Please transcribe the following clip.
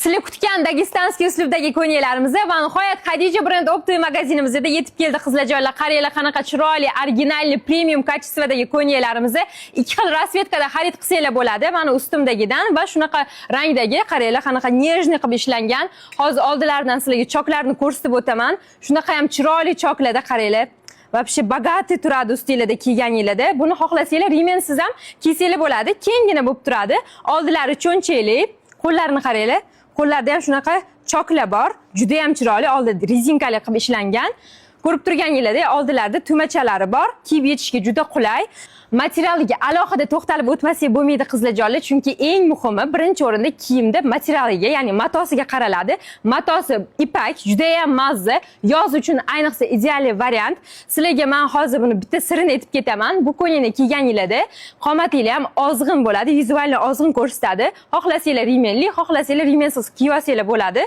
Sizlar kutgan Dagestanskiy uslubdagi ko'ylaklarimiz va nihoyat Khadija brend optik magazinimizda yetib keldi qizlarjonlar. Qaranglar qanaqa chiroyli, originalli, premium kачестводagi ko'ylaklarimiz 2 xil rasvetkada xarid qilsanglar bo'ladi. Mana ustimdagidan va shunaqa rangdagi qaranglar qanaqa nежный qilib ishlangan. Hozir oldilaridan sizlarga choklarni ko'rsatib o'taman. Shunaqa ham chiroyli choklarda qaranglar. Вообще bogati turadi ustinglarda kiyganinglarda. Buni xohlasanglar rimensiz ham kiysanglar bo'ladi. Kengina bo'lib turadi. Oldilari cho'nchakli, qo'llarini qaranglar. Qo'llarda ham shunaqa choklar bor. Juda ham chiroyli, oldida rezinkali qilib ishlangan. Ko'rib turganinglarda oldilarida tumachalari bor. Kiyib yetishga juda qulay. Materialiga alohida to'xtalib o'tmasak bo'lmaydi qizlarjonlar, chunki eng muhimi birinchi o'rinda kiyimda materialiga, ya'ni matosiga qaraladi. Matosi ipak, juda ham mazza, yoz uchun ayniqsa ideal variant. Sizlarga men hozir buni bitta sirini aytib ketaman. Bu ko'ylakni kiyganinglarda qomatinglar ham ozg'in bo'ladi, vizualni ozg'in ko'rsatadi. Xohlasanglar rimenli, xohlasanglar rimensiz kiyib olsanglar bo'ladi.